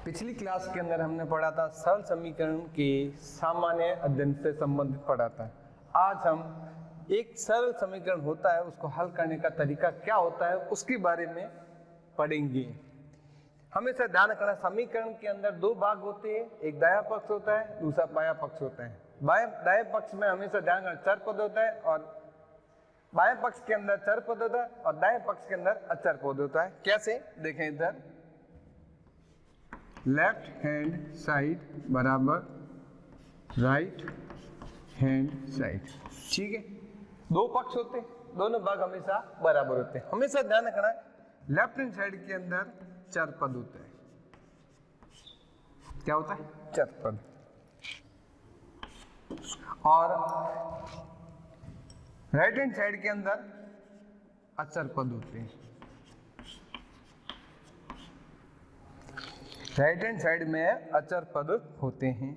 पिछली क्लास के अंदर हमने पढ़ा था सरल समीकरण के सामान्य अध्ययन से संबंधित पढ़ा था। आज हम एक सरल समीकरण होता है उसको हल करने का तरीका क्या होता है उसके बारे में पढ़ेंगे। हमेशा ध्यान रखना, समीकरण के अंदर दो भाग होते हैं, एक दायां पक्ष होता है, दूसरा बायां पक्ष होता है। दाएं पक्ष में हमेशा ध्यान रखना चर पद होता है और बाएं पक्ष के अंदर चर पद होता है और दाएं पक्ष के अंदर अचर पद होता है। कैसे देखें, इधर लेफ्ट हैंड साइड बराबर राइट हैंड साइड, ठीक है। दो पक्ष होते हैं, दोनों भाग हमेशा बराबर होते हैं। हमेशा ध्यान रखना लेफ्ट हैंड साइड के अंदर चर पद होता है। क्या होता है? चर पद। और राइट हैंड साइड के अंदर अचर पद होते हैं। राइट हैंड साइड में अचर पद होते हैं।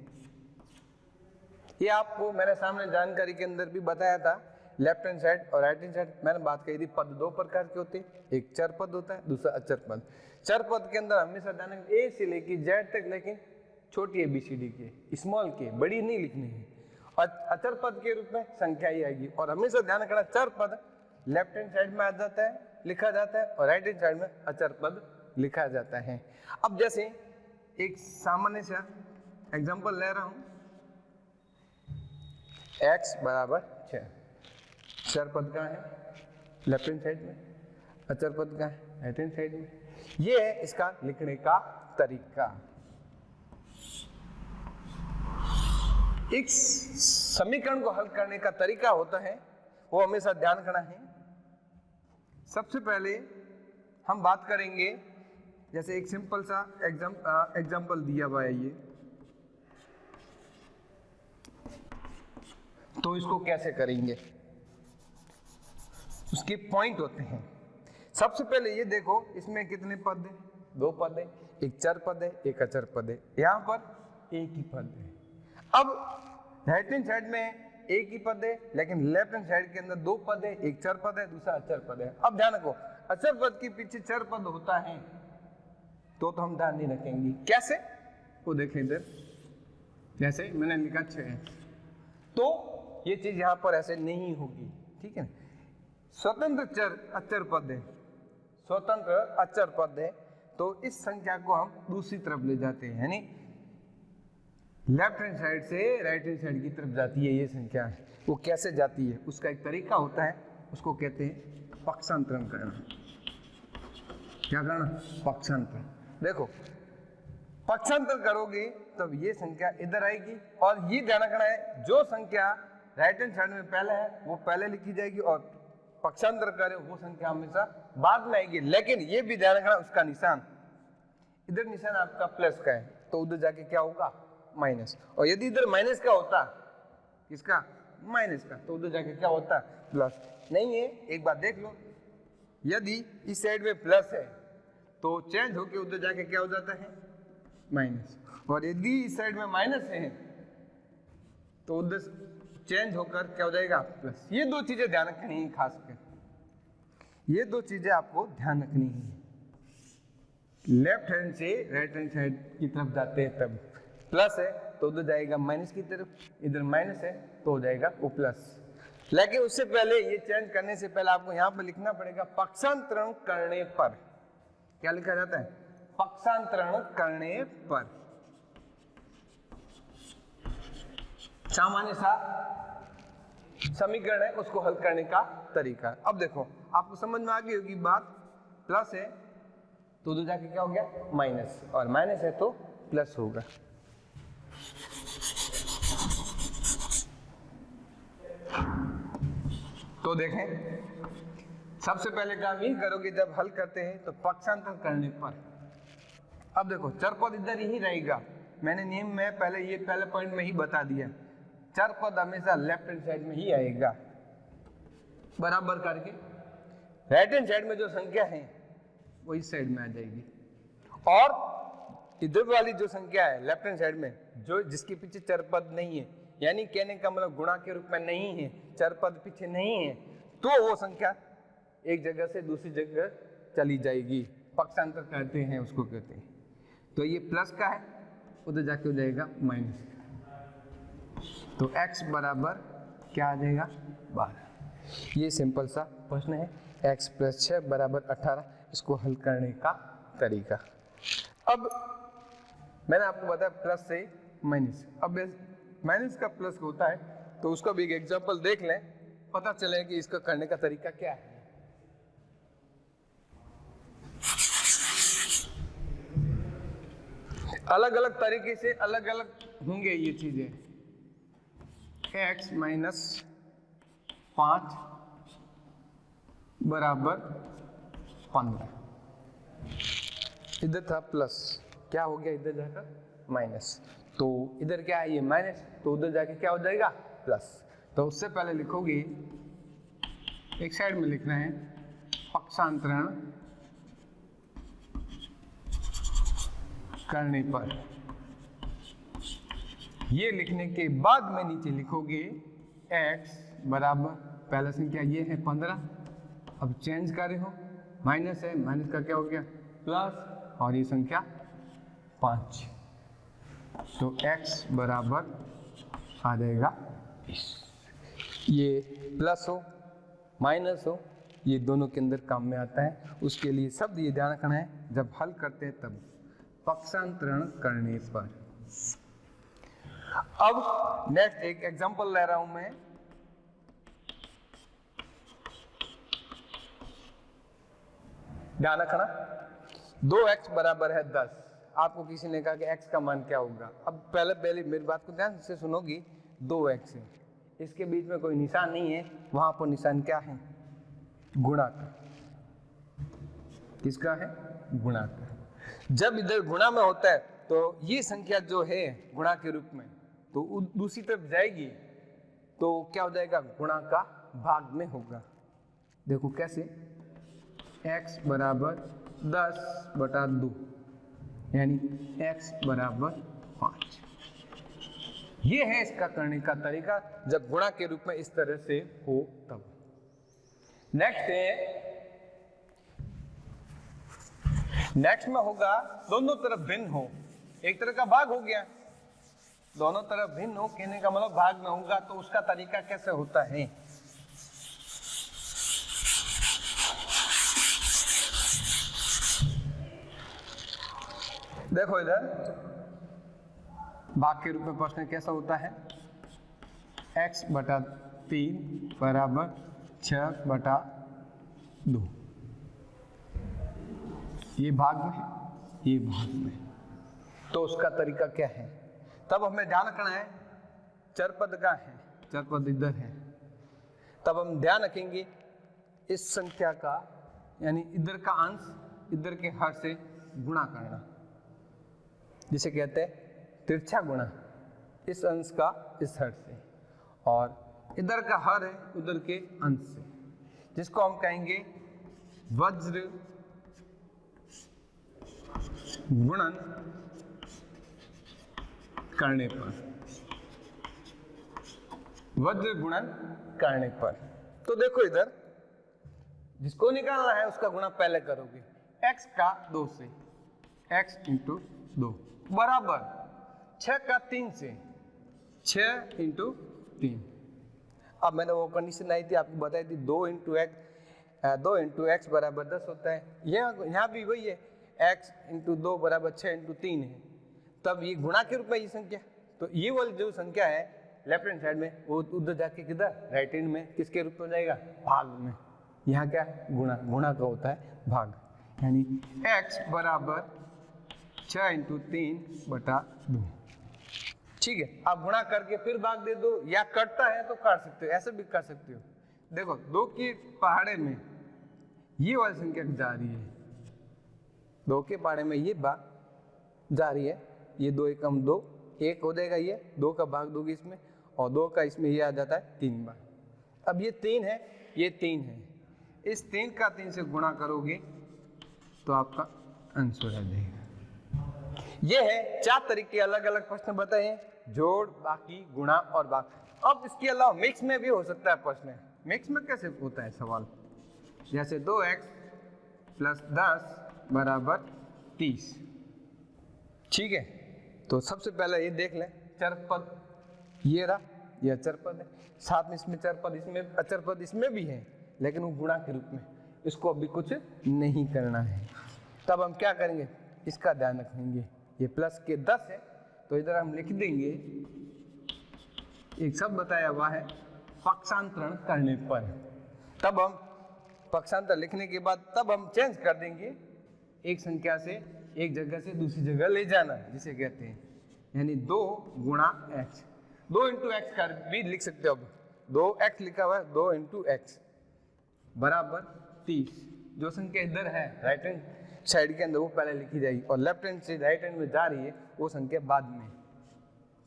ये आपको मैंने सामने जानकारी के अंदर भी बताया था। लेफ्ट हैंड साइड और राइट हैंड साइड मैंने बात कही थी, पद दो प्रकार के होते हैं, एक चर पद होता है, दूसरा अचर पद। चर पद के अंदर हमेशा ध्यान रखना ए से लेकर जेड तक, लेकिन छोटी एबीसीडी के, स्मॉल के, बड़ी नहीं लिखनी है। और अचर पद के रूप में संख्या ही आएगी। और हमेशा ध्यान रखना चर पद लेफ्ट हैंड साइड में आ जाता है, लिखा जाता है, और राइट हैंड साइड में अचर पद लिखा जाता है। अब जैसे एक सामान्य सा एग्जांपल ले रहा हूं, x बराबर 6, चर पद का है लेफ्ट हैंड साइड में, अचर पद का है राइट हैंड साइड में। ये है इसका लिखने का तरीका। एक समीकरण को हल करने का तरीका होता है, वो हमेशा ध्यान रखना है। सबसे पहले हम बात करेंगे, जैसे एक सिंपल सा एग्जांपल दिया हुआ है ये, तो इसको कैसे करेंगे उसके पॉइंट होते हैं। सबसे पहले ये देखो, इसमें कितने पद है? दो पद है, एक चर पद है, एक अचर पद है। यहां पर एक ही पद है। अब राइट हैंड साइड में एक ही पद है, लेकिन लेफ्ट हैंड साइड के अंदर दो पद है, एक चर पद है, दूसरा अचर पद है। अब ध्यान रखो, अचर पद के पीछे चर पद होता है तो हम ध्यान नहीं रखेंगे। कैसे? वो देखें इधर, जैसे मैंने लिखा 6 है, तो ये चीज यहां पर ऐसे नहीं होगी, ठीक है। स्वतंत्र चर अचर पद है, स्वतंत्र अचर पद है, तो इस संख्या को हम दूसरी तरफ ले जाते हैं, यानी लेफ्ट हैंड साइड से राइट हैंड साइड की तरफ जाती है ये संख्या। वो कैसे जाती है उसका एक तरीका होता है, उसको कहते हैं पक्षांतरण करना। क्या करना? पक्षांतरण। देखो, पक्षांतर करोगे तब ये संख्या इधर आएगी, और ये ध्यान रखना है जो संख्या राइट हैंड साइड में पहले है वो पहले लिखी जाएगी, और पक्षांतर करे वो संख्या हमेशा बाद में आएगी। लेकिन ये भी ध्यान रखना, उसका निशान इधर निशान आपका प्लस का है तो उधर जाके क्या होगा? माइनस। और यदि इधर माइनस का होता, किसका? माइनस का, तो उधर जाके क्या होता? प्लस। नहीं है, एक बात देख लो, यदि इस साइड में प्लस है तो चेंज होके उधर जाके क्या हो जाता है? माइनस। और यदि इस साइड में माइनस है तो उधर चेंज होकर क्या हो जाएगा? प्लस। ये दो चीजें ध्यान रखनी है, खास कर ये दो चीजें आपको ध्यान रखनी है। लेफ्ट हैंड से राइट हैंड साइड की तरफ जाते हैं तब प्लस है तो उधर जाएगा माइनस की तरफ, इधर माइनस है तो हो जाएगा वो प्लस। लेकिन उससे पहले ये चेंज करने से पहले आपको यहां पर लिखना पड़ेगा पक्षांतरण करने पर। क्या लिखा जाता है? पक्षांतरण करने पर। सामान्य सा समीकरण है, उसको हल करने का तरीका। अब देखो, आपको समझ में आ गई होगी बात। प्लस है तो उधर जाके क्या हो गया? माइनस, और माइनस है तो प्लस होगा। तो देखें, सबसे पहले काम ये करोगे जब हल करते हैं तो पक्षांतर करने पर। अब देखो, चर पद इधर ही रहेगा, मैंने नियम में पहले पॉइंट में ही बता दिया, चर पद हमेशा लेफ्ट हैंड साइड में ही आएगा। बराबर करके राइट हैंड साइड में जो संख्या है वो इस साइड में आ जाएगी, और इधर वाली जो संख्या है लेफ्ट हैंड साइड में, जो जिसके पीछे चर पद नहीं है, यानी कहने का मतलब गुणा के रूप में नहीं है, चर पद पीछे नहीं है, तो वो संख्या एक जगह से दूसरी जगह चली जाएगी। पक्षांतर कहते हैं, उसको कहते हैं। तो ये प्लस का है, उधर जाके हो जाएगा माइनस। तो x बराबर क्या आ जाएगा 12। ये सिंपल सा प्रश्न है। x + 6 = 18, इसको हल करने का तरीका। अब मैंने आपको बताया प्लस से माइनस, अब माइनस का प्लस होता है तो उसका भी एक एग्जांपल देख लें, पता चले कि इसका करने का तरीका क्या है। अलग अलग तरीके से अलग अलग होंगे ये चीजें। x - 5 = 15, इधर था प्लस, क्या हो गया इधर जाकर माइनस, तो इधर क्या है ये माइनस, तो उधर जाके क्या हो जाएगा प्लस। तो उससे पहले लिखोगे, एक साइड में लिखना है पक्षांतरण करने पर। ये लिखने के बाद में नीचे लिखोगे x बराबर, पहला संख्या ये है 15, अब चेंज कर रहे हो, माइनस है, माइनस का क्या हो गया प्लस, और ये संख्या 5, तो x बराबर आ जाएगा 20। ये प्लस हो माइनस हो, ये दोनों के अंदर काम में आता है। उसके लिए शब्द ये ध्यान रखना है, जब हल करते हैं तब पक्षांतरण करने पर। अब नेक्स्ट एक एग्जांपल ले रहा हूं मैं। ध्यान रखना, 2x बराबर है 10। आपको किसी ने कहा कि x का मान क्या होगा। अब पहले मेरी बात को ध्यान से सुनोगी। 2x है, इसके बीच में कोई निशान नहीं है, वहां पर निशान क्या है गुणा का। किसका है गुणा का। जब इधर गुणा में होता है तो ये संख्या जो है गुणा के रूप में तो दूसरी तरफ जाएगी, तो क्या हो जाएगा गुणा का भाग में होगा। देखो कैसे, x बराबर 10/2 यानी x बराबर 5। ये है इसका करने का तरीका, जब गुणा के रूप में इस तरह से हो तब। नेक्स्ट में होगा दोनों तरफ भिन्न हो, एक तरह का भाग हो गया, दोनों तरफ भिन्न हो, कहने का मतलब भाग में होगा, तो उसका तरीका कैसे होता है। देखो इधर भाग के रूप में प्रश्न कैसा होता है, x/3 बराबर 6/2। ये भाग में, ये भाग में, तो उसका तरीका क्या है। तब हमें ध्यान रखना है चर पद का है, चर पद इधर है, तब हम ध्यान रखेंगे इस संख्या का, यानी इधर का अंश इधर के हर से गुणा करना, जिसे कहते हैं तिरछा गुणा, इस अंश का इस हर से, और इधर का हर है उधर के अंश से, जिसको हम कहेंगे वज्र गुणन करने पर, वज्र गुणन करने पर। तो देखो इधर जिसको निकालना है उसका गुणा पहले करोगे, x का 2 से, x × 2 बराबर 6 का 3 से, 6 × 3। अब मैंने वो कंडीशन आई थी आपको बताई थी, 2 × x बराबर 10 होता है। यहाँ भी वही है, x × 2 बराबर 6 × 3 है। तब ये गुणा के रूप में ये संख्या, तो ये वाली जो संख्या है लेफ्ट हैंड साइड में, वो उधर जाके किधर राइट हैंड में किसके रूप में जाएगा भाग में। यहाँ क्या गुणा, गुणा का होता है भाग, यानी x बराबर 6 × 3/2। ठीक है, आप गुणा करके फिर भाग दे दो, या कटता है तो काट सकते हो, ऐसे भी कर सकते हो। देखो 2 की पहाड़े में ये वाली संख्या जा रही है, 2 के पहाड़े में ये भाग जा रही है, ये 2 एकम 2, 1 हो जाएगा, ये 2 का भाग दोगे इसमें, और 2 का इसमें ये आ जाता है 3 बार। अब ये 3 है, ये 3 है, इस 3 का 3 से गुणा करोगे तो आपका आंसर आ जाएगा। ये है 4 तरीके अलग अलग प्रश्न बताए हैं, जोड़, बाकी, गुणा और भाग। अब इसके अलावा मिक्स में भी हो सकता है प्रश्न। मिक्स में कैसे होता है सवाल, जैसे 2x + 10 बराबर 30, ठीक है, तो सबसे पहले ये देख लें चर पद, ये रहा, ये अचर पद है, साथ में इसमें चर पद, इसमें अचर पद इसमें भी है, लेकिन वो गुणा के रूप में, इसको अभी कुछ नहीं करना है। तब हम क्या करेंगे, इसका ध्यान रखेंगे। ये प्लस के 10 है तो इधर हम लिख देंगे, एक शब्द बताया हुआ है पक्षांतरण करने पर। तब हम पक्षांतर लिखने के बाद तब हम चेंज कर देंगे, एक संख्या से एक जगह से दूसरी जगह ले जाना, जिसे कहते हैं, यानी 2 गुणा x, 2 इंटू एक्स कर भी लिख सकते हो। अब 2x लिखा हुआ है, 2 इंटू एक्स बराबर 30। जो संख्या इधर है राइट हैंड साइड के अंदर वो पहले लिखी जाएगी, और लेफ्ट हैंड से राइट हैंड में जा रही है वो संख्या बाद में।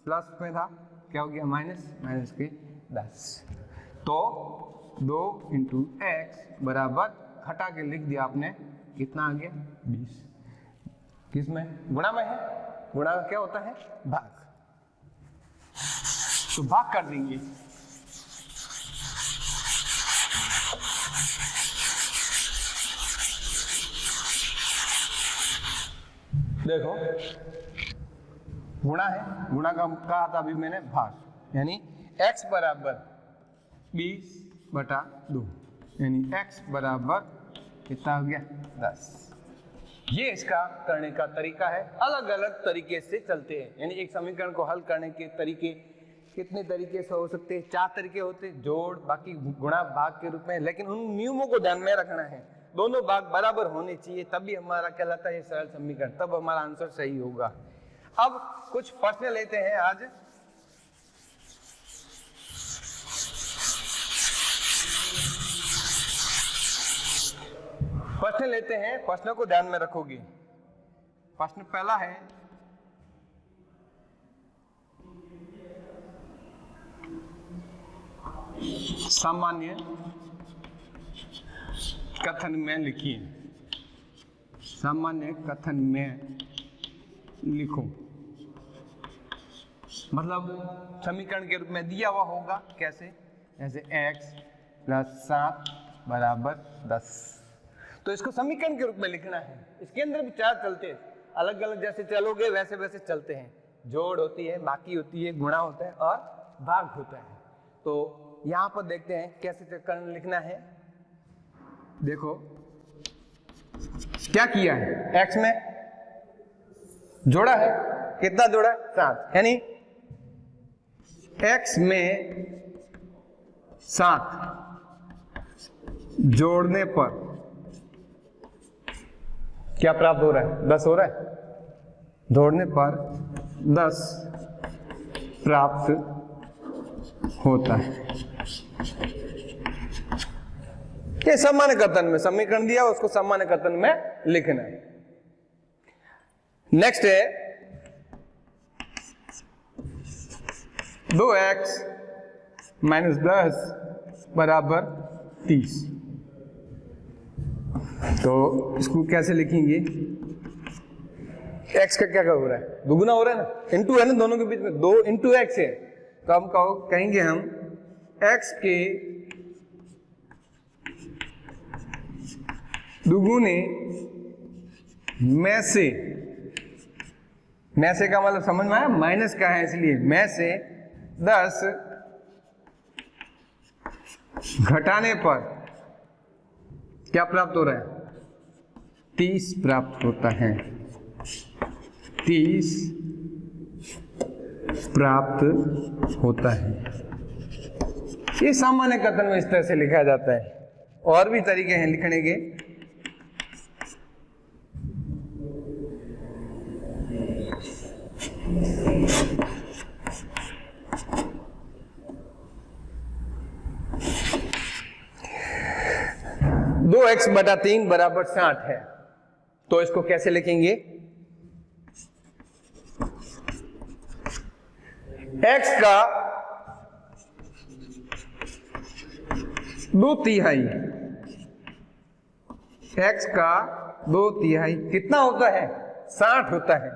प्लस में था, क्या हो गया माइनस, माइनस के 10। तो 2 इंटू एक्स बराबर, हटा के लिख दिया आपने, कितना आ गया 20। किसमें, गुणा में है, गुणा क्या होता है भाग, तो भाग कर देंगे। देखो गुणा है, गुणा का कहा था अभी मैंने भाग, यानी x बराबर 20/2, यानी x बराबर कितना हो गया 10। ये इसका करने का तरीका है। अलग अलग तरीके से चलते हैं, यानी एक समीकरण को हल करने के तरीके कितने तरीके से हो सकते हैं, 4 तरीके होते हैं, जोड़, बाकी गुणा भाग के रूप में, लेकिन उन नियमों को ध्यान में रखना है। दोनों भाग बराबर होने चाहिए, तभी हमारा कहलाता है सरल समीकरण, तब हमारा आंसर सही होगा। अब कुछ प्रश्न लेते हैं आज। प्रश्न लेते हैं, प्रश्नों को ध्यान में रखोगे। प्रश्न पहला है, सामान्य कथन में लिखिए, सामान्य कथन में लिखो, मतलब समीकरण के रूप में दिया हुआ होगा, कैसे, जैसे x + 7 = 10, तो इसको समीकरण के रूप में लिखना है। इसके अंदर भी 4 चलते हैं, अलग अलग जैसे चलोगे वैसे वैसे चलते हैं, जोड़ होती है, बाकी होती है, गुणा होता है और भाग होता है। तो यहाँ पर देखते हैं कैसे कर्ण लिखना है। देखो क्या किया है, x में जोड़ा है, कितना जोड़ा है 7, यानी x में 7 जोड़ने पर क्या प्राप्त हो रहा है, 10 हो रहा है, जोड़ने पर 10 प्राप्त होता है। ये सामान्य कथन में समीकरण दिया, उसको सामान्य कथन में लिखना है। नेक्स्ट है 2x - 10 = 30, तो इसको कैसे लिखेंगे, x का क्या हो रहा है, दुगुना हो रहा है ना, इंटू है ना दोनों के बीच में, 2 इंटू एक्स है, तो हम कहेंगे हम x के दुगुने में से का मतलब समझ में आया, माइनस का है इसलिए में से 10 घटाने पर क्या प्राप्त हो रहा है, 30 प्राप्त होता है, 30 प्राप्त होता है। ये सामान्य कथन में इस तरह से लिखा जाता है। और भी तरीके हैं लिखने के, दो x बटा 3 बराबर 60 है, तो इसको कैसे लिखेंगे, x का 2/3, x का 2/3 कितना होता है, 60 होता है,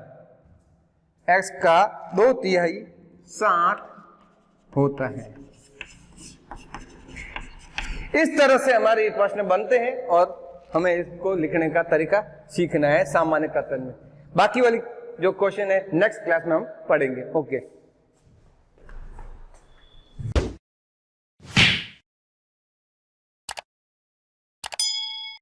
x का 2/3 60 होता है। इस तरह से हमारे ये प्रश्न बनते हैं और हमें इसको लिखने का तरीका सीखना है सामान्य कथन में। बाकी वाली जो क्वेश्चन है नेक्स्ट क्लास में हम पढ़ेंगे। ओके।